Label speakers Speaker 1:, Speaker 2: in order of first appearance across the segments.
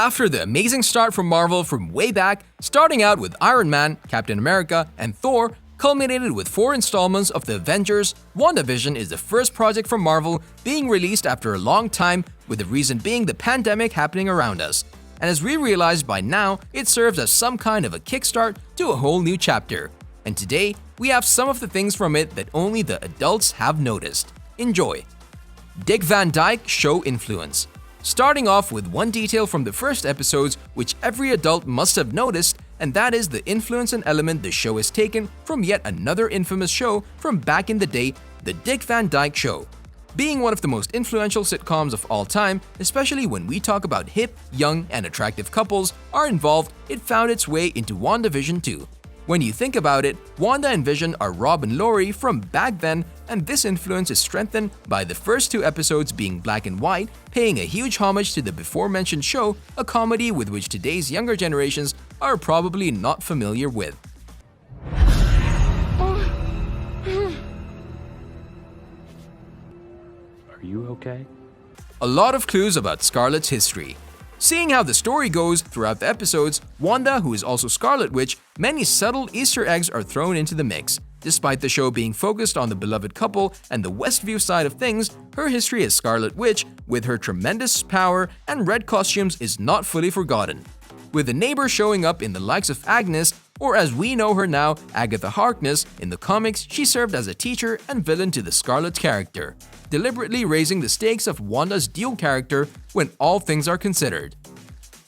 Speaker 1: After the amazing start from Marvel from way back, starting out with Iron Man, Captain America, and Thor, culminated with 4 installments of the Avengers, WandaVision is the first project from Marvel being released after a long time, with the reason being the pandemic happening around us. And as we realized by now, it serves as some kind of a kickstart to a whole new chapter. And today, we have some of the things from it that only the adults have noticed. Enjoy! Dick Van Dyke Show Influence. Starting off with one detail from the first episodes which every adult must have noticed, and that is the influence and element the show has taken from yet another infamous show from back in the day, The Dick Van Dyke Show. Being one of the most influential sitcoms of all time, especially when we talk about hip, young, and attractive couples are involved, it found its way into WandaVision too. When you think about it, Wanda and Vision are Rob and Laurie from back then, and this influence is strengthened by the first 2 episodes being black and white, paying a huge homage to the before-mentioned show, a comedy with which today's younger generations are probably not familiar with.
Speaker 2: Are you okay?
Speaker 1: A lot of clues about Scarlet's history. Seeing how the story goes throughout the episodes, Wanda, who is also Scarlet Witch, many subtle Easter eggs are thrown into the mix. Despite the show being focused on the beloved couple and the Westview side of things, her history as Scarlet Witch, with her tremendous power and red costumes, is not fully forgotten. With the neighbor showing up in the likes of Agnes, or as we know her now, Agatha Harkness, in the comics she served as a teacher and villain to the Scarlet character, deliberately raising the stakes of Wanda's dual character when all things are considered.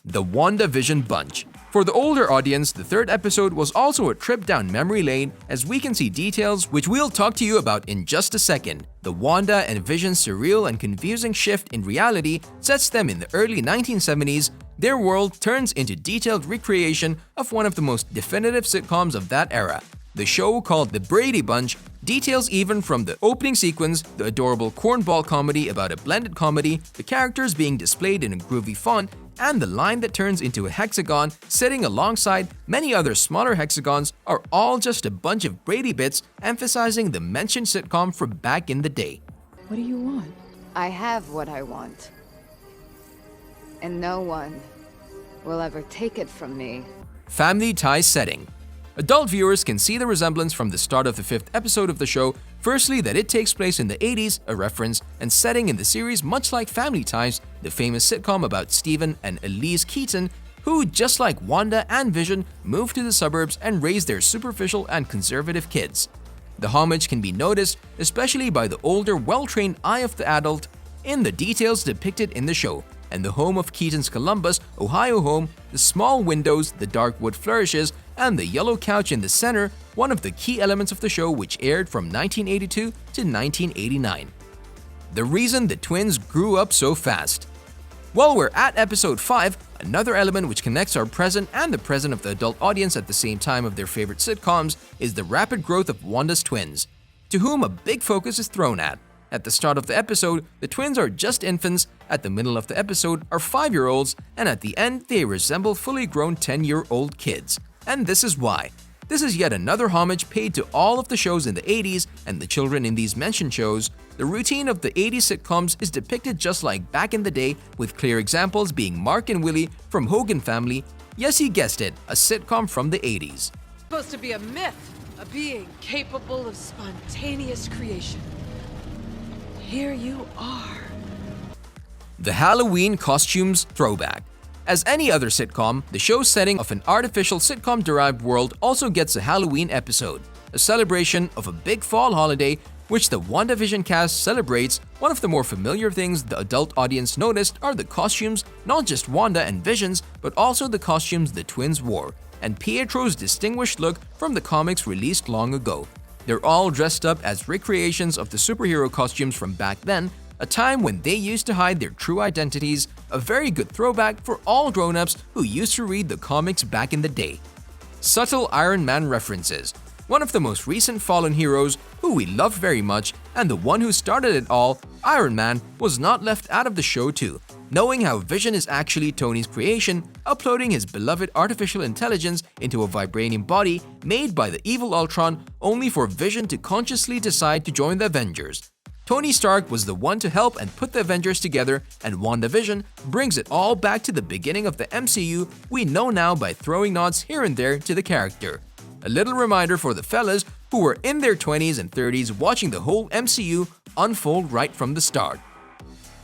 Speaker 1: The WandaVision Bunch. For the older audience, the 3rd episode was also a trip down memory lane, as we can see details which we'll talk to you about in just a second. The Wanda and Vision surreal and confusing shift in reality sets them in the early 1970s. Their world turns into detailed recreation of one of the most definitive sitcoms of that era. The show, called The Brady Bunch, details even from the opening sequence, the adorable cornball comedy about a blended comedy, the characters being displayed in a groovy font, and the line that turns into a hexagon sitting alongside many other smaller hexagons are all just a bunch of Brady bits emphasizing the mentioned sitcom from back in the day.
Speaker 3: What do you want?
Speaker 4: I have what I want. And no one will ever take it from me.
Speaker 1: Family ties setting. Adult viewers can see the resemblance from the start of the 5th episode of the show. Firstly, that it takes place in the 80s, a reference and setting in the series much like Family Ties, the famous sitcom about Stephen and Elise Keaton, who, just like Wanda and Vision, moved to the suburbs and raised their superficial and conservative kids. The homage can be noticed, especially by the older, well-trained eye of the adult, in the details depicted in the show, and the home of Keaton's Columbus, Ohio home, the small windows, the dark wood flourishes, and the yellow couch in the center, one of the key elements of the show which aired from 1982 to 1989. The reason the twins grew up so fast. While we're at episode 5, another element which connects our present and the present of the adult audience at the same time of their favorite sitcoms is the rapid growth of Wanda's twins, to whom a big focus is thrown at. At the start of the episode, the twins are just infants, at the middle of the episode are 5-year-olds, and at the end they resemble fully grown 10-year-old kids. And this is why. This is yet another homage paid to all of the shows in the 80s and the children in these mentioned shows. The routine of the 80s sitcoms is depicted just like back in the day, with clear examples being Mark and Willie from Hogan Family. Yes, you guessed it, a sitcom from the 80s.
Speaker 5: Supposed to be a myth, a being capable of spontaneous creation. Here you are.
Speaker 1: The Halloween costumes throwback. As any other sitcom, the show's setting of an artificial sitcom-derived world also gets a Halloween episode, a celebration of a big fall holiday which the WandaVision cast celebrates. One of the more familiar things the adult audience noticed are the costumes, not just Wanda and Vision's, but also the costumes the twins wore, and Pietro's distinguished look from the comics released long ago. They're all dressed up as recreations of the superhero costumes from back then, a time when they used to hide their true identities, a very good throwback for all grown-ups who used to read the comics back in the day. Subtle Iron Man references. One of the most recent fallen heroes who we love very much, and the one who started it all, Iron Man, was not left out of the show too. Knowing how Vision is actually Tony's creation, uploading his beloved artificial intelligence into a vibranium body made by the evil Ultron only for Vision to consciously decide to join the Avengers. Tony Stark was the one to help and put the Avengers together, and Wandavision brings it all back to the beginning of the MCU we know now by throwing nods here and there to the character. A little reminder for the fellas who were in their 20s and 30s watching the whole MCU unfold right from the start.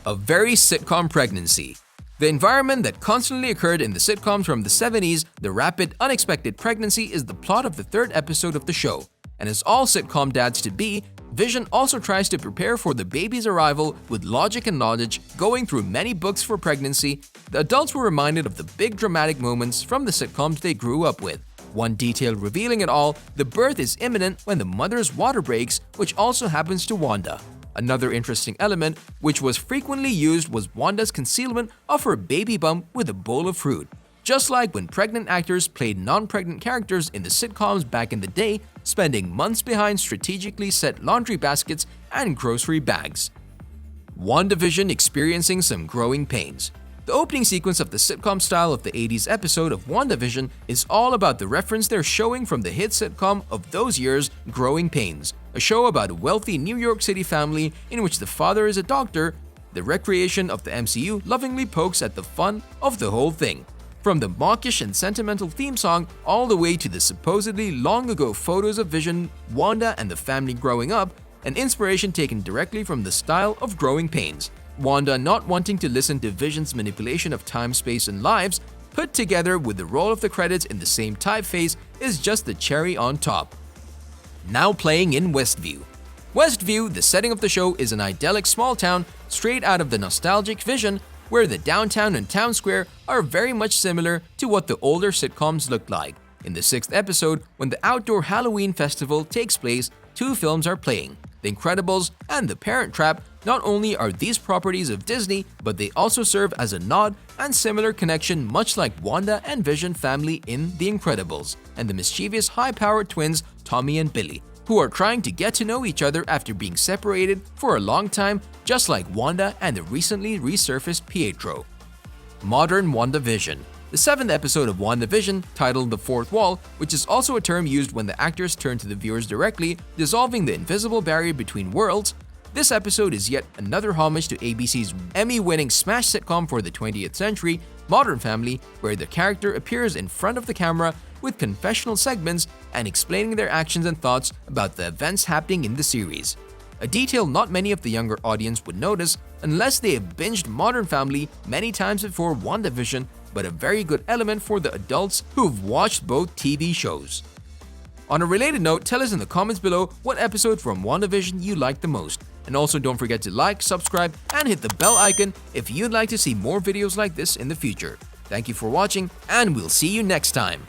Speaker 1: A very sitcom pregnancy. The environment that constantly occurred in the sitcoms from the 70s, the rapid, unexpected pregnancy, is the plot of the third episode of the show. And as all sitcom dads to be, Vision also tries to prepare for the baby's arrival with logic and knowledge, going through many books for pregnancy. The adults were reminded of the big dramatic moments from the sitcoms they grew up with. One detail revealing it all, the birth is imminent when the mother's water breaks, which also happens to Wanda. Another interesting element, which was frequently used, was Wanda's concealment of her baby bump with a bowl of fruit. Just like when pregnant actors played non-pregnant characters in the sitcoms back in the day, spending months behind strategically set laundry baskets and grocery bags. Wandavision experiencing some growing pains. The opening sequence of the sitcom style of the 80s episode of Wandavision is all about the reference they're showing from the hit sitcom of those years, Growing Pains, a show about a wealthy New York City family in which the father is a doctor. The recreation of the MCU lovingly pokes at the fun of the whole thing. From the mawkish and sentimental theme song all the way to the supposedly long ago photos of Vision, Wanda, and the family growing up, an inspiration taken directly from the style of Growing Pains. Wanda not wanting to listen to Vision's manipulation of time, space, and lives, put together with the roll of the credits in the same typeface, is just the cherry on top. Now playing in Westview. Westview, the setting of the show, is an idyllic small town straight out of the nostalgic Vision, where the downtown and town square are very much similar to what the older sitcoms looked like. In the 6th episode, when the outdoor Halloween festival takes place, two films are playing, The Incredibles and The Parent Trap. Not only are these properties of Disney, but they also serve as a nod and similar connection, much like Wanda and Vision family in The Incredibles, and the mischievous high-powered twins Tommy and Billy, who are trying to get to know each other after being separated for a long time, just like Wanda and the recently resurfaced Pietro. Modern WandaVision. The 7th episode of WandaVision, titled The Fourth Wall, which is also a term used when the actors turn to the viewers directly, dissolving the invisible barrier between worlds. This episode is yet another homage to ABC's Emmy-winning smash sitcom for the 20th century, Modern Family, where the character appears in front of the camera with confessional segments and explaining their actions and thoughts about the events happening in the series. A detail not many of the younger audience would notice unless they have binged Modern Family many times before WandaVision, but a very good element for the adults who've watched both TV shows. On a related note, tell us in the comments below what episode from WandaVision you liked the most. And also don't forget to like, subscribe, and hit the bell icon if you'd like to see more videos like this in the future. Thank you for watching, and we'll see you next time.